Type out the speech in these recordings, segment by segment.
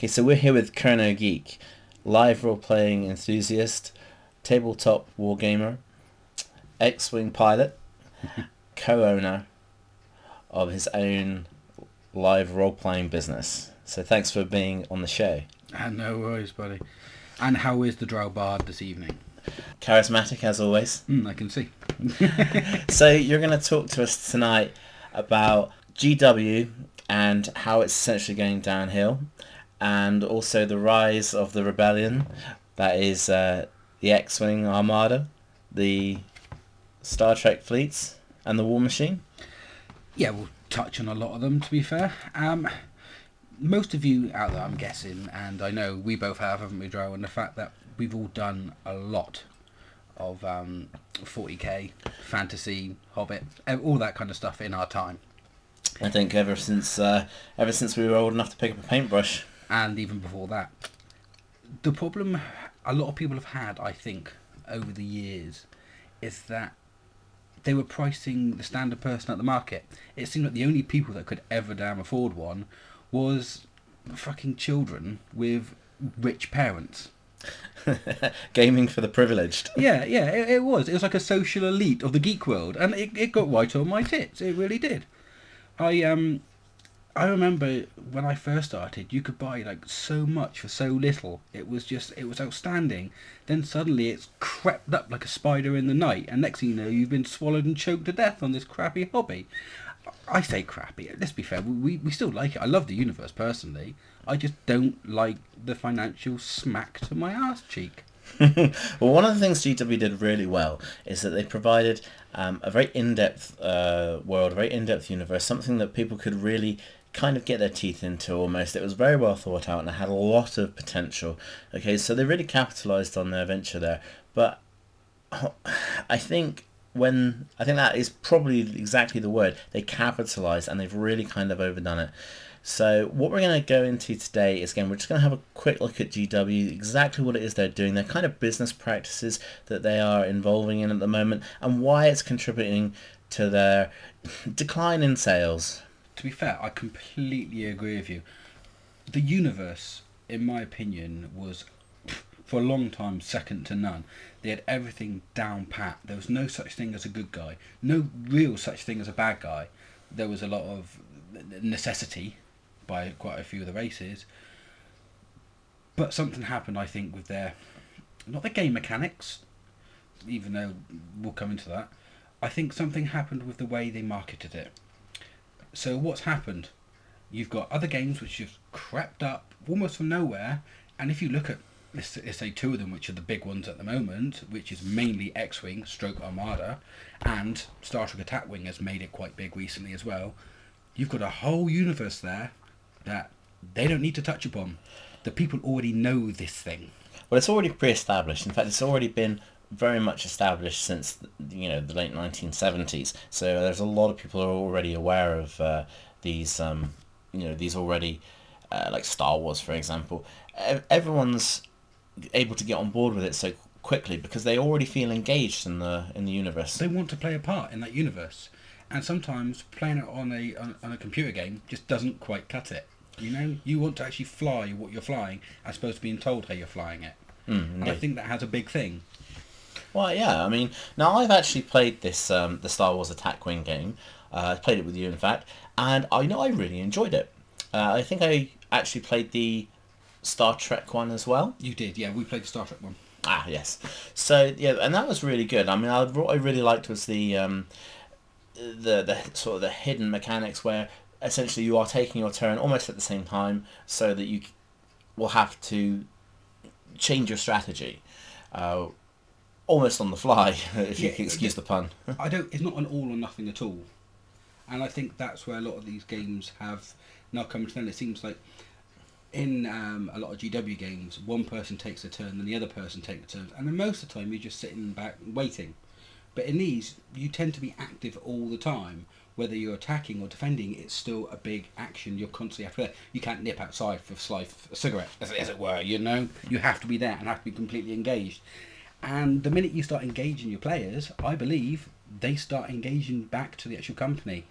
Okay, so we're here with Kernow Geek, live role-playing enthusiast, tabletop wargamer, X-Wing pilot, co-owner of his own live role-playing business. So thanks for being on the show. No worries, buddy. And how is the Drow Bard this evening? Charismatic as always. I can see. So you're going to talk to us tonight about GW and how it's essentially going downhill, and also the rise of the rebellion, that is the X-Wing Armada, the Star Trek fleets, and the War Machine. Yeah, we'll touch on a lot of them, to be fair. Most of you out there, I'm guessing, and I know we both have, haven't we, Drow, and the fact that we've all done a lot of 40k, fantasy, Hobbit, all that kind of stuff in our time. I think ever since we were old enough to pick up a paintbrush. And even before that. The problem a lot of people have had, I think, over the years, is that they were pricing the standard person at the market. It seemed like the only people that could ever damn afford one was fucking children with rich parents. Gaming for the privileged. Yeah, it was. It was like a social elite of the geek world, and it got right on my tits. It really did. I remember when I first started, you could buy like so much for so little. It was outstanding. Then suddenly it's crept up like a spider in the night, and next thing you know, you've been swallowed and choked to death on this crappy hobby. I say crappy. Let's be fair. We still like it. I love the universe personally. I just don't like the financial smack to my arse cheek. Well, one of the things GW did really well is that they provided a very in-depth world, a very in-depth universe, something that people could really kind of get their teeth into almost. It was very well thought out and it had a lot of potential. Okay, so they really capitalized on their venture there. But I think that is probably exactly the word. They capitalized and they've really kind of overdone it. So what we're going to go into today is, again, we're just going to have a quick look at GW, exactly what it is they're doing, their kind of business practices that they are involving in at the moment, and why it's contributing to their decline in sales. To be fair, I completely agree with you. The universe, in my opinion, was for a long time second to none. They had everything down pat. There was no such thing as a good guy, no real such thing as a bad guy. There was a lot of necessity by quite a few of the races, but something happened, I think, with their, not the game mechanics, even though we'll come into that. I think something happened with the way they marketed it. So what's happened? You've got other games which have crept up almost from nowhere, and if you look at, let's say two of them, which are the big ones at the moment, which is mainly X-Wing stroke Armada, and Star Trek Attack Wing has made it quite big recently as well. You've got a whole universe there that they don't need to touch upon. The people already know this thing. Well, it's already pre-established. In fact, it's already been very much established since the late 1970s. So there's a lot of people who are already aware of these these already, like Star Wars, for example. Everyone's able to get on board with it so quickly because they already feel engaged in the universe. They want to play a part in that universe. And sometimes playing it on a computer game just doesn't quite cut it. You want to actually fly what you're flying as opposed to being told how you're flying it. And I think that has a big thing. Well, yeah, I mean, now I've actually played this the Star Wars Attack Wing game. I played it with you, in fact, and I really enjoyed it. I think I actually played the Star Trek one as well. You did, yeah. We played the Star Trek one. Ah, yes. So yeah, and that was really good. I mean, what I really liked was the sort of the hidden mechanics where essentially you are taking your turn almost at the same time, so that you will have to change your strategy almost on the fly, if you can excuse the pun. It's not an all or nothing at all, and I think that's where a lot of these games have now come to an end. It seems like in a lot of GW games, one person takes a turn, then the other person takes a turn, and then most of the time you're just sitting back waiting. But in these, you tend to be active all the time. Whether you're attacking or defending, it's still a big action. You're constantly after that. You can't nip outside for a cigarette, as it were, You have to be there and have to be completely engaged. And the minute you start engaging your players, I believe, they start engaging back to the actual company.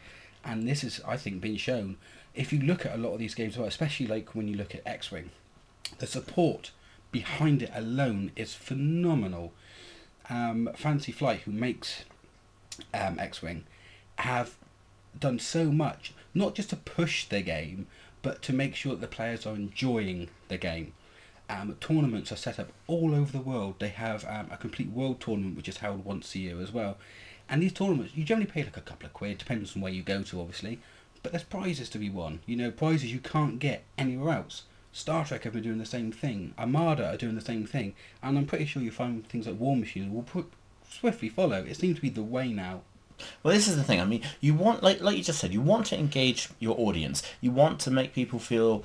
And this is, I think, been shown. if you look at a lot of these games, well, especially like when you look at X-Wing, the support behind it alone is phenomenal. Fancy Flight, who makes X-Wing, have done so much, not just to push their game, but to make sure that the players are enjoying the game. Tournaments are set up all over the world. They have a complete world tournament which is held once a year as well. And these tournaments, you generally pay like a couple of quid, depends on where you go to, obviously. But there's prizes to be won. You know, prizes you can't get anywhere else. Star Trek have been doing the same thing. Armada are doing the same thing. And I'm pretty sure you find things like War Machine will swiftly follow. It seems to be the way now. Well, this is the thing. I mean, you want, like you just said, you want to engage your audience. You want to make people feel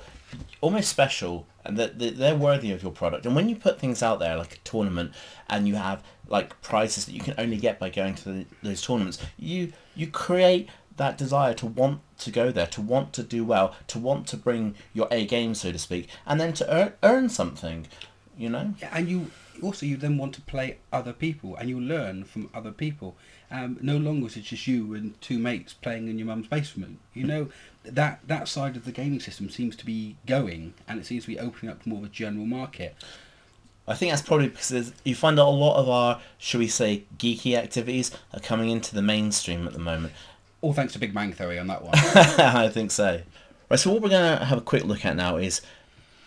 almost special and that they're worthy of your product. And when you put things out there like a tournament, and you have like prizes that you can only get by going to those tournaments, you create that desire to want to go there, to want to do well, to want to bring your A game, so to speak, and then to earn something. You know. Yeah, and you then want to play other people, and you learn from other people. No longer is it just you and two mates playing in your mum's basement. You know, that side of the gaming system seems to be going, and it seems to be opening up to more of a general market. I think that's probably because you find that a lot of our, shall we say, geeky activities are coming into the mainstream at the moment. All thanks to Big Bang Theory on that one. I think so. Right, so what we're going to have a quick look at now is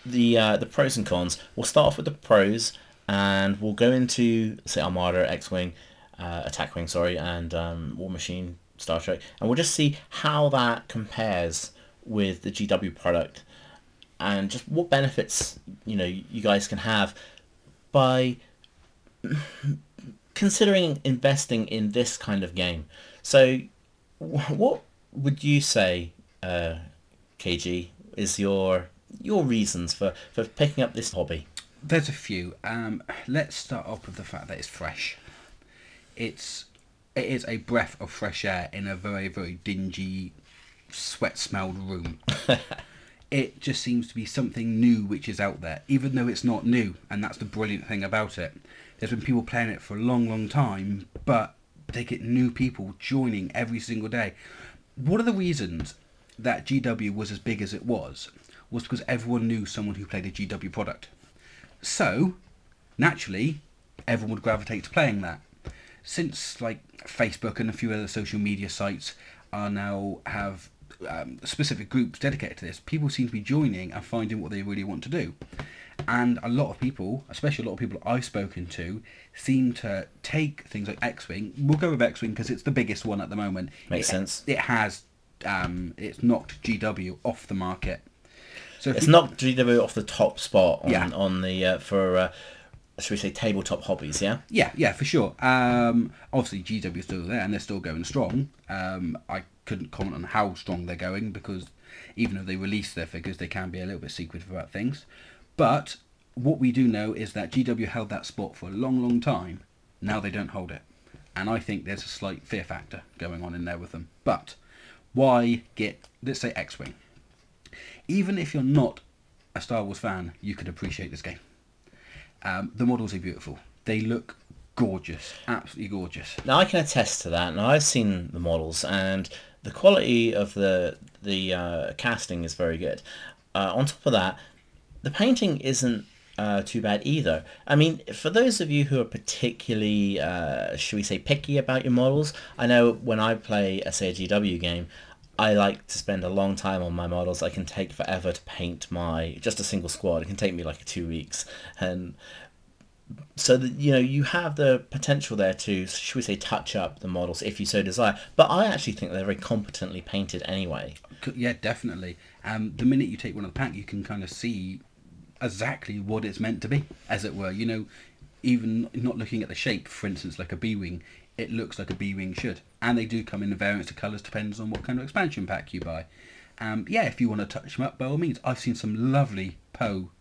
the pros and cons. We'll start off with the pros, and we'll go into, say, Armada, X-Wing, Attack Wing, sorry, and War Machine, Star Trek, and we'll just see how that compares with the GW product, and just what benefits you guys can have by considering investing in this kind of game. So, what would you say, KG, is your reasons for picking up this hobby? There's a few. Let's start off with the fact that it's fresh. It is a breath of fresh air in a very, very dingy, sweat-smelled room. It just seems to be something new which is out there, even though it's not new, and that's the brilliant thing about it. There's been people playing it for a long, long time, but they get new people joining every single day. One of the reasons that GW was as big as it was because everyone knew someone who played a GW product. So, naturally, everyone would gravitate to playing that. Since like Facebook and a few other social media sites are now have specific groups dedicated to this, people seem to be joining and finding what they really want to do. And a lot of people, especially a lot of people I've spoken to, seem to take things like X-Wing. We'll go with X-Wing because it's the biggest one at the moment. Makes sense. It has, it's knocked GW off the market. So it's knocked GW off the top spot on, Yeah. on the for should we say tabletop hobbies? Yeah. Yeah, for sure. Obviously, GW is still there and they're still going strong. I couldn't comment on how strong they're going because even though they release their figures, they can be a little bit secretive about things. But what we do know is that GW held that spot for a long, long time. Now they don't hold it. And I think there's a slight fear factor going on in there with them. But why get, let's say, X-Wing? Even if you're not a Star Wars fan, you could appreciate this game. The models are beautiful. They look gorgeous, absolutely gorgeous. Now I can attest to that. Now I've seen the models, and the quality of the casting is very good. On top of that, the painting isn't too bad either. I mean, for those of you who are particularly, should we say, picky about your models, I know when I play a, say, a GW game, I like to spend a long time on my models. I can take forever to paint just a single squad. It can take me like 2 weeks. And so that you have the potential there to, should we say, touch up the models if you so desire. But I actually think they're very competently painted anyway. Yeah, definitely. The minute you take one of the pack, you can kind of see exactly what it's meant to be, as it were. Even not looking at the shape, for instance, like a B-Wing, it looks like a B-Wing should. And they do come in variants of colours, depends on what kind of expansion pack you buy. Yeah, if you want to touch them up, by all means. I've seen some lovely Poe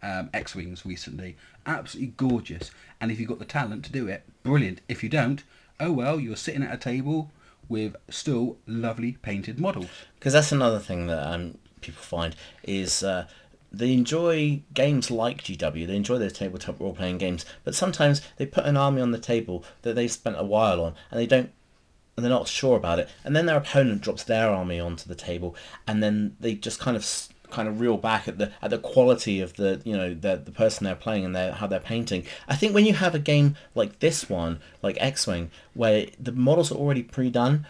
X-Wings recently. Absolutely gorgeous. And if you've got the talent to do it, brilliant. If you don't, oh well, you're sitting at a table with still lovely painted models. Because that's another thing that people find is they enjoy games like GW. They enjoy those tabletop role-playing games, but sometimes they put an army on the table that they've spent a while on, and they don't and they're not sure about it, and then their opponent drops their army onto the table, and then they just kind of reel back at the quality of the person they're playing and how they're painting. I think when you have a game like this one, like X-Wing, where the models are already pre-done,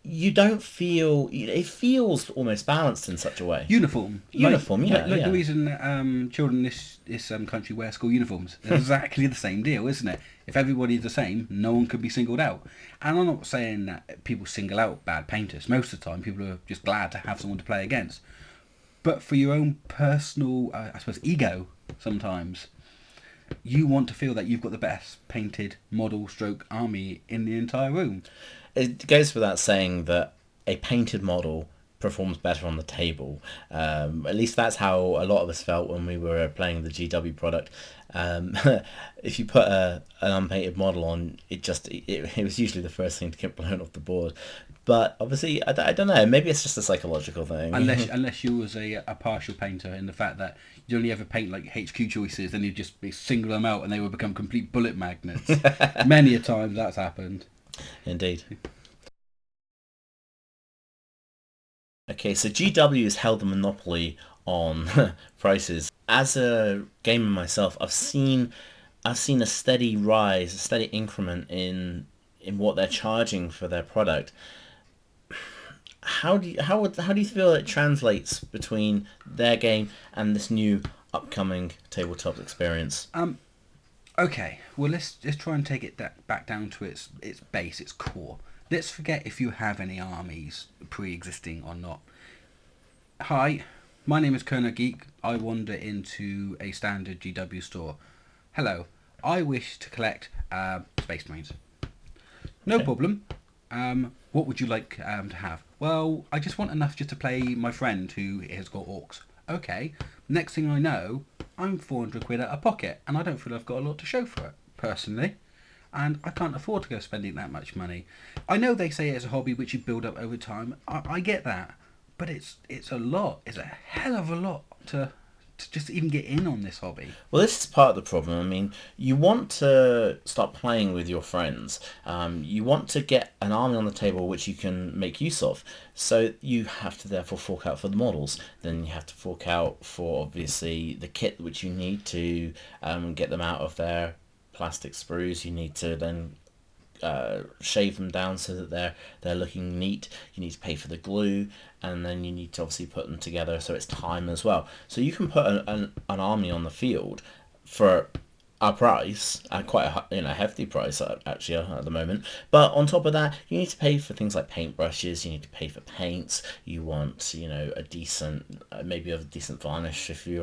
you don't feel it feels almost balanced in such a way. Uniform, Uniform, yeah, like the yeah. reason children in this country wear school uniforms. It's exactly the same deal, isn't it? If everybody's the same, no one could be singled out. And I'm not saying that people single out bad painters. Most of the time, people are just glad to have someone to play against. But for your own personal, I suppose, ego, sometimes you want to feel that you've got the best painted model stroke army in the entire room. It goes without saying that a painted model performs better on the table. At least that's how a lot of us felt when we were playing the GW product. Um, if you put an unpainted model on, it was usually the first thing to get blown off the board. But obviously, I don't know. Maybe it's just a psychological thing. Unless you was a partial painter in the fact that you only ever paint like HQ choices, then you'd just be single them out and they would become complete bullet magnets. Many a time that's happened. Indeed. Okay, so GW has held the monopoly on prices. As a gamer myself, I've seen a steady rise, a steady increment in what they're charging for their product. How do you feel it translates between their game and this new upcoming tabletop experience? Okay, well let's try and take it back down to its base, its core. Let's forget if you have any armies pre-existing or not. Hi, my name is Kernow Geek. I wander into a standard GW store. Hello, I wish to collect Space Marines. No Okay. problem. What would you like to have? Well, I just want enough just to play my friend who has got orcs. Okay. Next thing I know, I'm 400 quid out of pocket, and I don't feel I've got a lot to show for it, personally. And I can't afford to go spending that much money. I know they say it's a hobby which you build up over time. I get that, but it's a lot. It's a hell of a lot to just even get in on this hobby. Well, this is part of the problem. I mean, you want to start playing with your friends. You want to get an army on the table which you can make use of. So you have to therefore fork out for the models. Then you have to fork out for obviously the kit which you need to get them out of their plastic sprues. You need to then shave them down so that they're looking neat. You need to pay for the glue, and then you need to obviously put them together. So it's time as well. So you can put an army on the field for a price, at quite a hefty price actually at the moment. But on top of that, you need to pay for things like paintbrushes. You need to pay for paints. You want a decent, maybe a decent varnish if you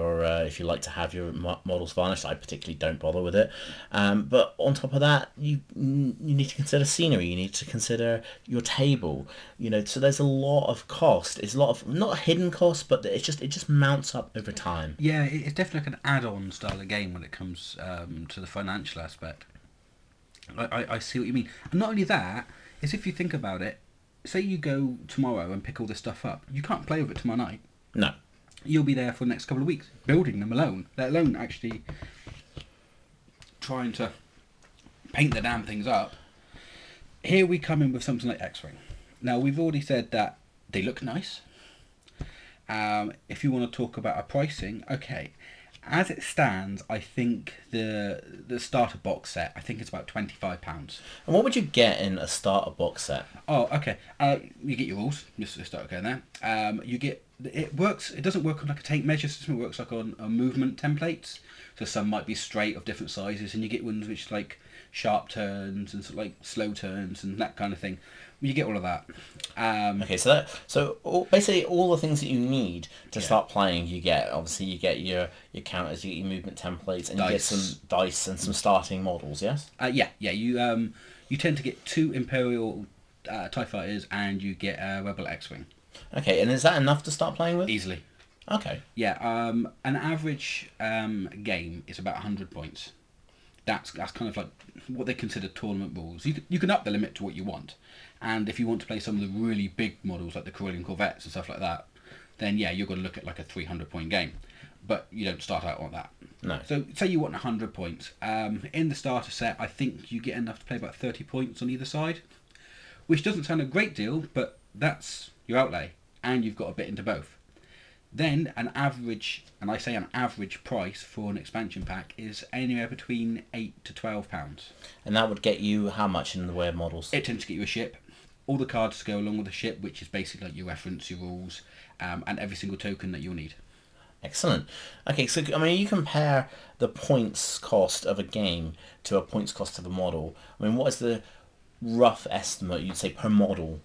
like to have your models varnished. I particularly don't bother with it. But on top of that, you need to consider scenery. You need to consider your table. So there's a lot of cost. It's a lot of not hidden cost, but it just mounts up over time. Yeah, it's definitely like an add-on style of game when it comes to the financial aspect. I see what you mean. And not only that, is if you think about it, say you go tomorrow and pick all this stuff up, you can't play with it tomorrow night. No. You'll be there for the next couple of weeks building them alone, let alone actually trying to paint the damn things up. Here we come in with something like X-Wing. Now, we've already said that they look nice. If you want to talk about a pricing, okay. As it stands, I think the starter box set, I think it's about £25. And what would you get in a starter box set? Oh, okay. You get your rules. Just to start going there. You get it works. It doesn't work on like a tape measure system. It works like on movement templates. So some might be straight of different sizes, and you get ones which like sharp turns and sort of like slow turns and that kind of thing. You get all of that. Okay, basically all the things that you need to Yeah. start playing, you get. Obviously, you get your counters, you get your movement templates, and you get Dice. some dice and some starting models. Yes. Yeah. You tend to get two Imperial Tie Fighters, and you get a Rebel X-wing Okay, and is that enough to start playing with? easily. Okay. Yeah. An average game is about 100 points. That's kind of like what they consider tournament rules. You can up the limit to what you want, and if you want to play some of the really big models like the Corellian Corvettes and stuff like that, then yeah, you're going to look at like a 300 point game, but you don't start out on that. No. So say you want 100 points. In the starter set, I think you get enough to play about 30 points on either side. which doesn't sound a great deal, but that's your outlay, and you've got a bit into both. Then an average, and I say an average price for an expansion pack is anywhere between £8 to £12. And that would get you how much in the way of models? It tends to get you a ship, all the cards to go along with the ship, which is basically like your reference, your rules, and every single token that you'll need. Excellent. Okay, so I mean, you compare the points cost of a game to a points cost of a model. I mean, what is the rough estimate you'd say per model?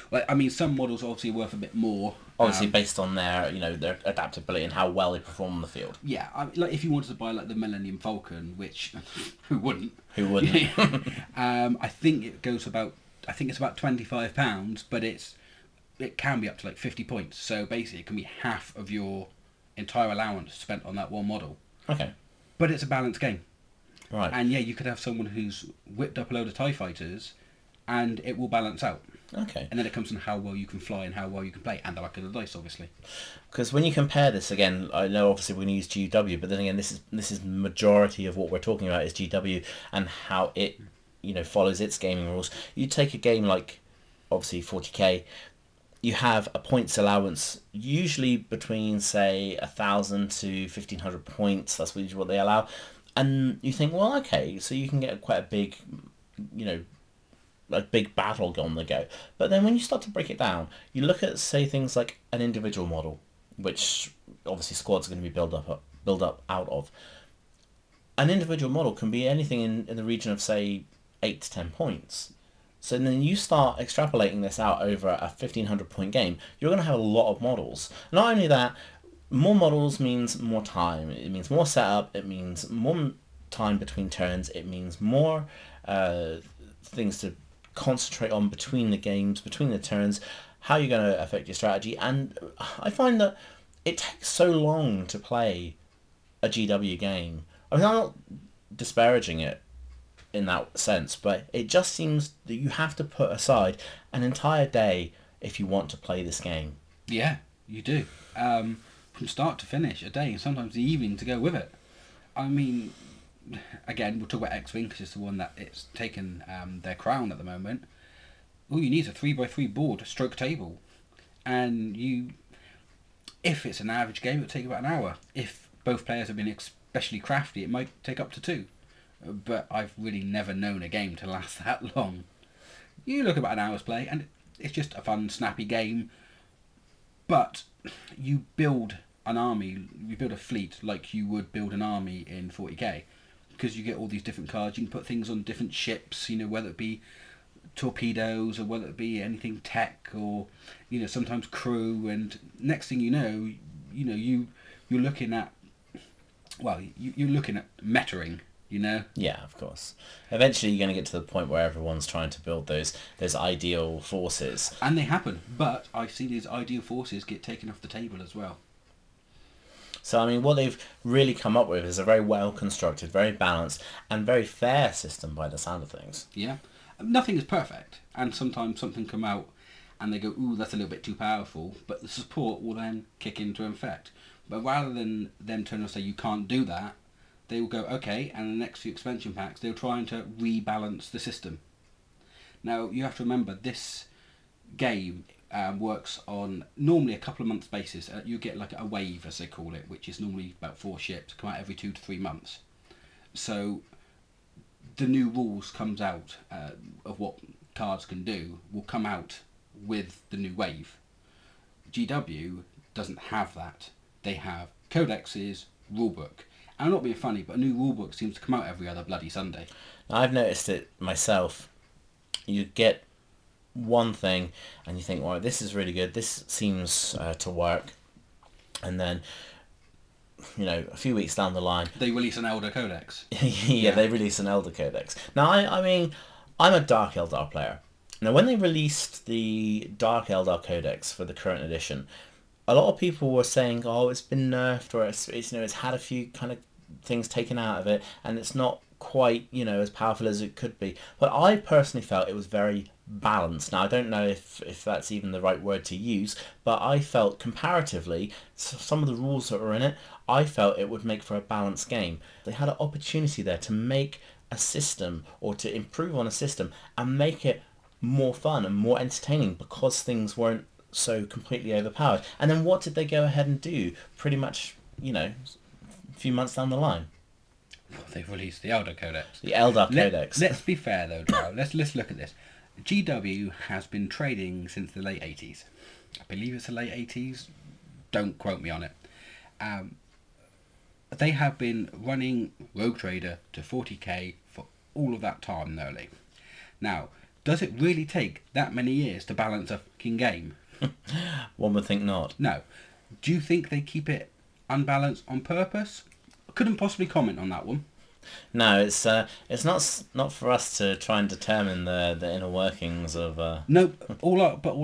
Well, I mean, some models are obviously worth a bit more. Obviously, based on their their adaptability and how well they perform on the field. Yeah, like if you wanted to buy like the Millennium Falcon, which who wouldn't? Who wouldn't? I think it goes about. I think it's about £25, but it can be up to like 50 points. So basically, it can be half of your entire allowance spent on that one model. Okay. But it's a balanced game. Right. And yeah, you could have someone who's whipped up a load of TIE fighters, and it will balance out. Okay. And then it comes on how well you can fly and how well you can play, and the luck of the dice, obviously. Because when you compare this again, I know obviously we're going to use GW, but then again, this is majority of what we're talking about is GW and how it follows its gaming rules. You take a game like obviously 40k, you have a points allowance usually between say 1,000 to 1,500 points. That's usually what they allow, and you think, well, okay, so you can get quite a big, a big battle on the go. But then when you start to break it down, you look at say things like an individual model, which obviously squads are going to be build up out of. An individual model can be anything in the region of say 8 to 10 points. So then you start extrapolating this out over a 1,500 point game, you're going to have a lot of models. Not only that, more models means more time. It means more setup. It means more time between turns. It means more things to concentrate on between the games, between the turns, how you're going to affect your strategy. And I find that it takes so long to play a GW game. I mean, I'm not disparaging it in that sense, but it just seems that you have to put aside an entire day if you want to play this game. Yeah, you do. From start to finish, a day, and sometimes the evening to go with it. I mean, again, we'll talk about X-Wing because it's the one that it's taken their crown at the moment. All you need is a 3x3 board, stroke table, and if it's an average game, it'll take about an hour. If both players have been especially crafty, it might take up to 2. But I've really never known a game to last that long. You look about an hour's play, and it's just a fun, snappy game. But you build an army, you build a fleet like you would build an army in 40k, because you get all these different cards. You can put things on different ships, whether it be torpedoes or whether it be anything tech or sometimes crew. And next thing you know, you're looking at you're looking at metaing. Yeah, of course. Eventually, you're going to get to the point where everyone's trying to build those ideal forces. And they happen, but I've seen these ideal forces get taken off the table as well. So, I mean, what they've really come up with is a very well-constructed, very balanced, and very fair system by the sound of things. Yeah. Nothing is perfect, and sometimes something come out and they go, ooh, that's a little bit too powerful, but the support will then kick into effect. But rather than them turn and say, you can't do that, they will go, okay, and the next few expansion packs, they're trying to rebalance the system. Now, you have to remember, this game works on normally a couple of months basis. You get like a wave, as they call it, which is normally about 4 ships, come out every 2 to 3 months. So the new rules comes out of what cards can do will come out with the new wave. GW doesn't have that. They have codexes, rulebook. I'm not being funny, but a new rulebook seems to come out every other bloody Sunday. Now, I've noticed it myself. You get one thing and you think, well, this is really good. This seems to work. And then, a few weeks down the line... They release an Elder Codex. yeah, they release an Elder Codex. Now, I mean, I'm a Dark Eldar player. Now, when they released the Dark Eldar Codex for the current edition, a lot of people were saying, oh, it's been nerfed, or it's had a few kind of things taken out of it, and it's not quite, as powerful as it could be. But I personally felt it was very balanced. Now, I don't know if that's even the right word to use, but I felt comparatively, some of the rules that were in it, I felt it would make for a balanced game. They had an opportunity there to make a system, or to improve on a system, and make it more fun and more entertaining because things weren't so completely overpowered. And then what did they go ahead and do? Pretty much, a few months down the line, They've released the Elder Codex. the Eldar Codex. Let's be fair though, Drow. Let's look at this. GW has been trading since the late 80s. I believe it's the late 80s. Don't quote me on it. They have been running Rogue Trader to 40k for all of that time nearly. Now, does it really take that many years to balance a fucking game? One would think not. No. Do you think they keep it unbalanced on purpose? Couldn't possibly comment on that one. No, it's not for us to try and determine the inner workings of. No, all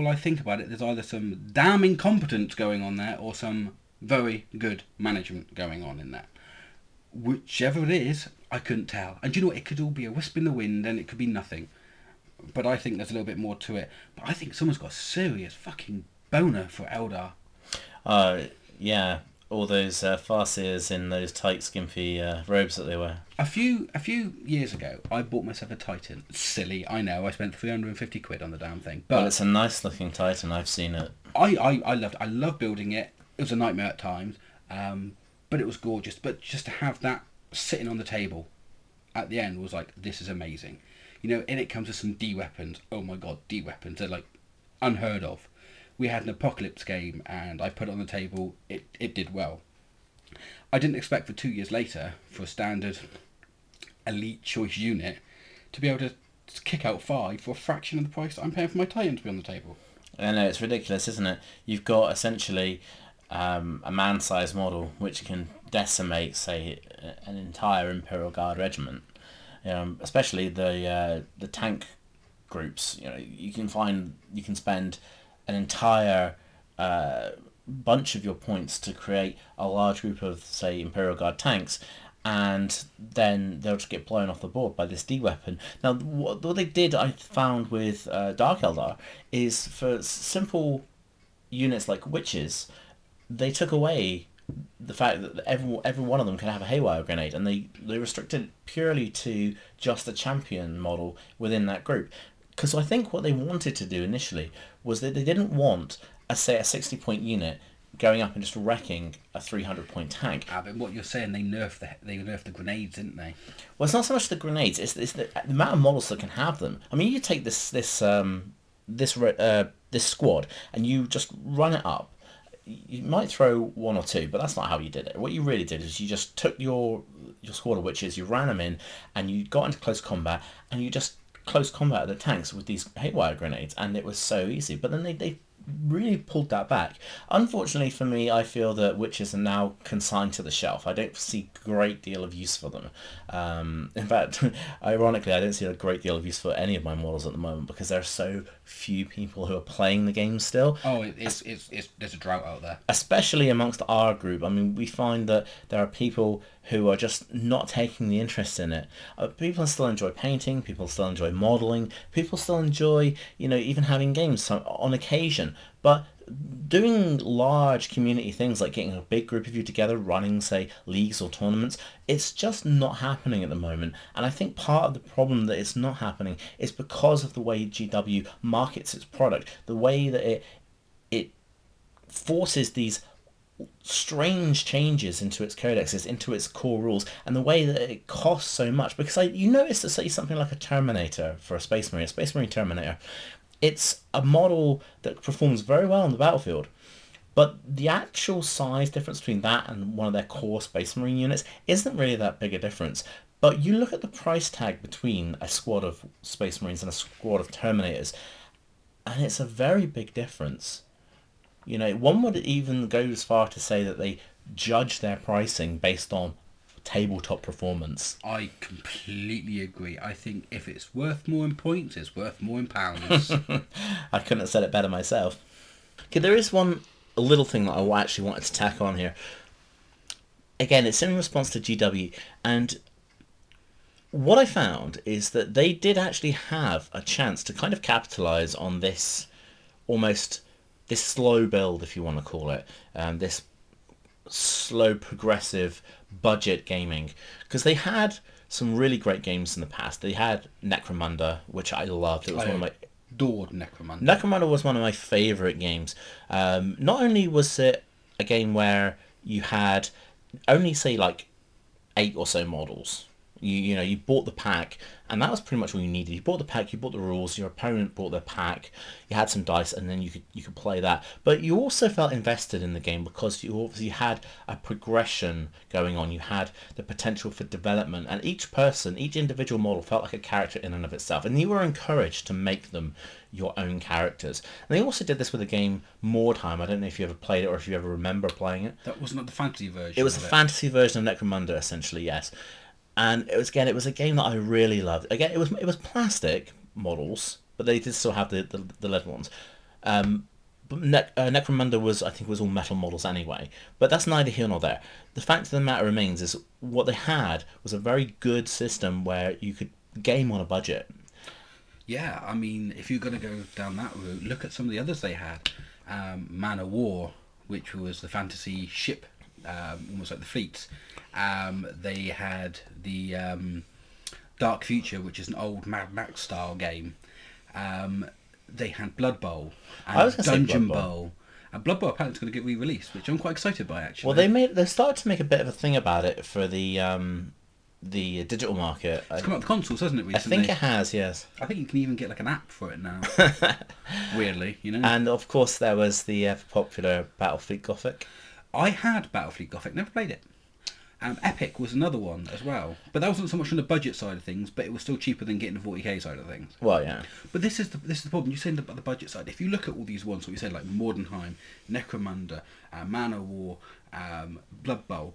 I think about it, there's either some damn incompetence going on there or some very good management going on in there. Whichever it is, I couldn't tell. And you know what? It could all be a wisp in the wind and it could be nothing. But I think there's a little bit more to it. But I think someone's got a serious fucking boner for Eldar. Yeah, all those farseers in those tight, skimpy robes that they wear. A few years ago, I bought myself a Titan. Silly, I know. I spent 350 quid on the damn thing. But Well, it's a nice looking Titan. I've seen it. I loved building it. It was a nightmare at times, but it was gorgeous. But just to have that sitting on the table at the end was like, this is amazing. You know, in it comes with some D weapons. Oh my god, D weapons! They're like unheard of. We had an Apocalypse game, and I put it on the table. It did well. I didn't expect for 2 years later for a standard elite choice unit to be able to kick out 5 for a fraction of the price that I'm paying for my Titan to be on the table. I know, it's ridiculous, isn't it? You've got essentially a man-sized model which can decimate, say, an entire Imperial Guard regiment. Especially the tank groups. You can spend an entire bunch of your points to create a large group of, say, Imperial Guard tanks, and then they'll just get blown off the board by this D weapon. Now, what they did, I found with Dark Eldar, is for simple units like witches, they took away the fact that every one of them can have a haywire grenade, and they restricted it purely to just a champion model within that group. Because I think what they wanted to do initially was that they didn't want a 60-point unit going up and just wrecking a 300-point tank. But what you're saying, they nerfed the grenades, didn't they? Well, it's not so much the grenades; it's the amount of models that can have them. I mean, you take this squad and you just run it up. You might throw 1 or 2, but that's not how you did it. What you really did is you just took your squad of witches, you ran them in, and you got into close combat, and you just close combat the tanks with these haywire grenades, and it was so easy. But then they really pulled that back. Unfortunately for me, I feel that witches are now consigned to the shelf. I don't see a great deal of use for them. In fact, ironically, I don't see a great deal of use for any of my models at the moment because there are so few people who are playing the game still. Oh, there's a drought out there. Especially amongst our group. I mean, we find that there are people who are just not taking the interest in it. People still enjoy painting, people still enjoy modelling, people still enjoy, even having games on occasion. But doing large community things like getting a big group of you together, running, say, leagues or tournaments, it's just not happening at the moment. And I think part of the problem that it's not happening is because of the way GW markets its product, the way that it forces these strange changes into its codexes, into its core rules, and the way that it costs so much. Because you notice that, say, something like a Terminator for a Space Marine Terminator, it's a model that performs very well on the battlefield, but the actual size difference between that and one of their core Space Marine units isn't really that big a difference. But you look at the price tag between a squad of Space Marines and a squad of Terminators, and it's a very big difference. One would even go as far to say that they judge their pricing based on tabletop performance. I completely agree. I think if it's worth more in points, it's worth more in pounds. I couldn't have said it better myself. Okay, there is one little thing that I actually wanted to tack on here. Again, it's in response to GW, and what I found is that they did actually have a chance to kind of capitalise on this slow build, if you want to call it, this slow progressive budget gaming, because they had some really great games in the past. They had Necromunda, which I loved. It was one of my Adored Necromunda. Necromunda was one of my favourite games. Not only was it a game where you had only say like 8 or so models. You bought the pack, and that was pretty much all you needed. You bought the pack, you bought the rules, your opponent bought their pack, you had some dice, and then you could play that. But you also felt invested in the game because you obviously had a progression going on. You had the potential for development, and each person, each individual model felt like a character in and of itself, and you were encouraged to make them your own characters. And they also did this with the game Mordheim. I don't know if you ever played it or if you ever remember playing it. That wasn't the fantasy It version was a of it. fantasy version of Necromunda, essentially, yes. And it was a game that I really loved. Again, it was plastic models, but they did still have the leather ones. But Necromunda I think, was all metal models anyway. But that's neither here nor there. The fact of the matter remains is what they had was a very good system where you could game on a budget. Yeah, I mean, if you're going to go down that route, look at some of the others they had. Man of War, which was the fantasy ship, almost like the fleets. They had the Dark Future, which is an old Mad Max style game. They had Blood Bowl I was and going to say Blood Dungeon Bowl. Bowl. And Blood Bowl apparently is going to get re-released, which I'm quite excited by Well, actually. they started to make a bit of a thing about it for the digital market. It's come out with consoles, hasn't it, I think recently? it has, yes. I think you can even get like an app for it now. Weirdly, you know. And of course, there was the popular Battlefleet Gothic. I had Battlefleet Gothic, never played it. Epic was another one as well, but that wasn't so much on the budget side of things, but it was still cheaper than getting the 40k side of things. Well, yeah. But this is the problem. You said about the budget side. If you look at all these ones, what we said like Mordenheim, Necromunda, Man of War, Blood Bowl,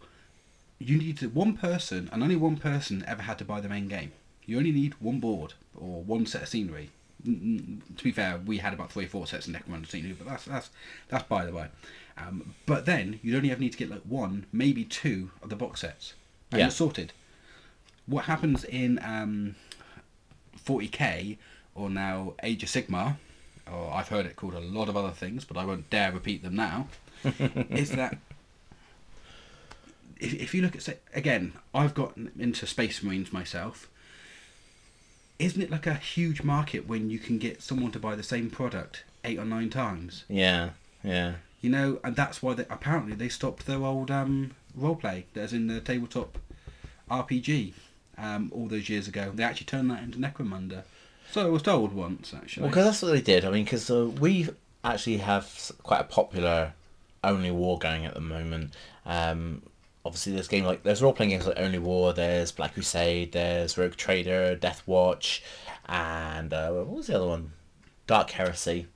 you need one person, and only one person ever had to buy the main game. You only need one board or one set of scenery. To be fair, we had about 3 or 4 sets of Necromunda scenery, but that's by the way. But then you'd only ever need to get like one, maybe 2 of the box sets, and Yeah. you're sorted. What happens in 40k or now Age of Sigmar, or I've heard it called a lot of other things, but I won't dare repeat them now, is that if you look at, say, again, I've gotten into Space Marines myself. Isn't it like a huge market when you can get someone to buy the same product 8 or 9 times? Yeah. Yeah. You know, and that's why apparently they stopped their old roleplay, as in the tabletop RPG, all those years ago. They actually turned that into Necromunda. So I was told once, actually. Well, because that's what they did. I mean, because we actually have quite a popular Only War going at the moment. Obviously, there's role playing games like Only War. There's Black Crusade. There's Rogue Trader, Death Watch, and what was the other one? Dark Heresy,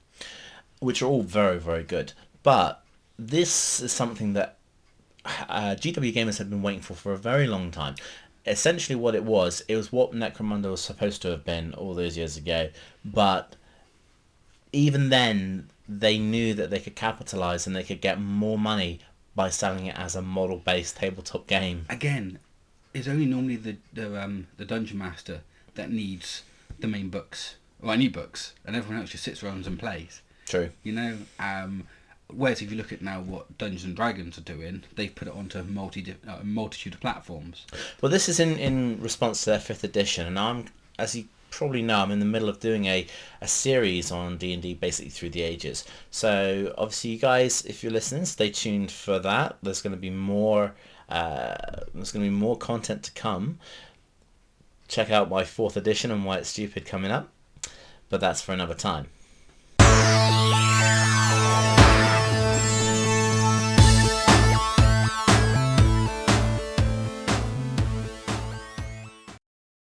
which are all very, very good. But this is something that GW gamers have been waiting for a very long time. Essentially, what it was what Necromunda was supposed to have been all those years ago. But even then, they knew that they could capitalize and they could get more money by selling it as a model-based tabletop game. Again, it's only normally the dungeon master that needs the main books or any books, and everyone else just sits around and plays. True. You know, whereas if you look at now what Dungeons and Dragons are doing, they've put it onto a multitude of platforms. Well, this is in response to their 5th edition, and as you probably know, I'm in the middle of doing a series on D&D basically through the ages. So obviously, you guys, if you're listening, stay tuned for that. There's going to be more. There's going to be more content to come. Check out my 4th edition and Why It's Stupid coming up, but that's for another time.